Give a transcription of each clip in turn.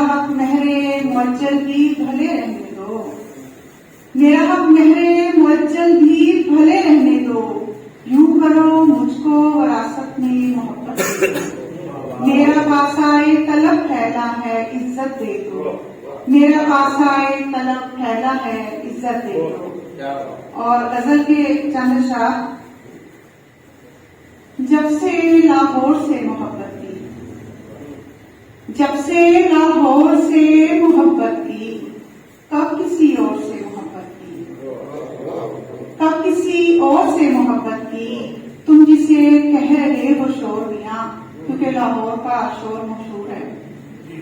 हक महरे मुअज्जल भी भले रहने दो, मेरा हक महरे मुअज्जल भी भले रहने दो, यूं करो मुझको वरासत में मोहब्बत। मेरा पासाए तलब फैला है इज्जत दे दो, मेरा पासाए तलब फैला है इज्जत दे दो। और गजल के चंद शाह, जब से लाहौर से मोहब्बत की, जब से लाहौर से मोहब्बत की, कब किसी और से मोहब्बत की, कब किसी और से मोहब्बत की। तुम जिसे कह रहे हो शोर मियां, क्योंकि लाहौर का शोर मशहूर है,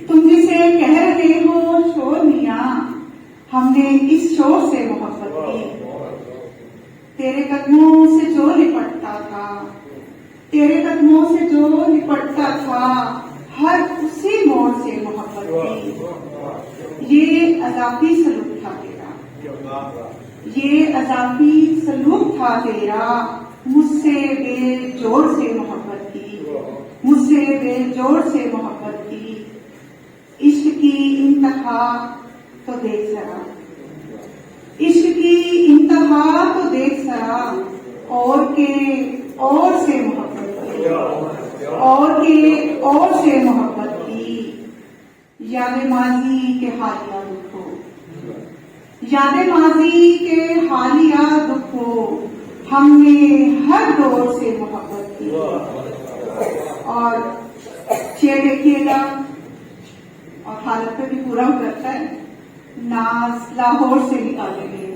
तुम जिसे कह रहे हो शोर मियां, हमने इस शोर से मोहब्बत की। तेरे कदमों से जो लिपटता था, तेरे कदमों से जो लिपटता था, हर उसी मोड़ से मोहब्बत की। ये अज़ाफ़ी सलूक था तेरा, ये अज़ाफ़ी सलूक था तेरा, मुझसे बेजोड़ से मोहब्बत की, मुझसे बेजोड़ से मोहब्बत की। इश्क की इंतहा तो देख जरा, इश्क की इंतहा तो देख जरा, और के और से मोहब्बत की, और के और से मोहब्बत की। याद माजी के हालिया दुखो, याद माजी के हालिया दुखो, हमने हर दौर से मोहब्बत की। और शेर देखिएगा, और हालत पे भी पूरा उतरता है। नाज लाहौर से निकाले गए,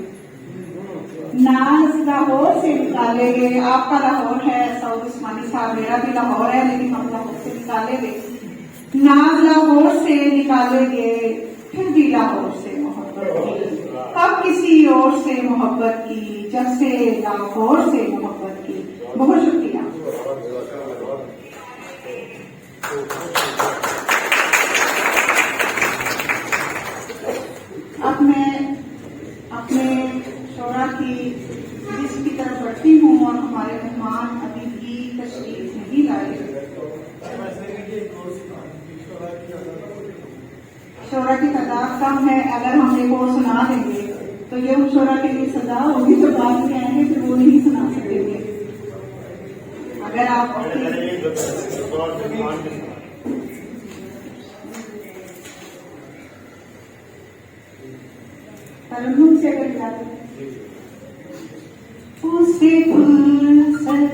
नाज लाहौर से निकाले गए। आपका लाहौर है सऊद उस्मानी साहब, मेरा भी लाहौर है, लेकिन हम लाहौर से निकाले गए। नाज लाहौर से निकाले गए, फिर भी लाहौर से मोहब्बत की, कब किसी और से मोहब्बत की, जब से लाहौर से मोहब्बत की। बहुत शुक्रिया। अब मैं अपने शोरा की लिस्ट की तरफ बढ़ती हूँ, और हमारे मेहमान अभी भी तशरीफ नहीं लाए। शोरा की तादाद कम है, अगर हम एक और सुना देंगे तो ये उस शोरा के लिए सजा होगी, तो बाद में आएंगे फिर वो नहीं सुना सकेंगे। अगर आप तरन्नुम से अगर याद है, उसे फुर्सत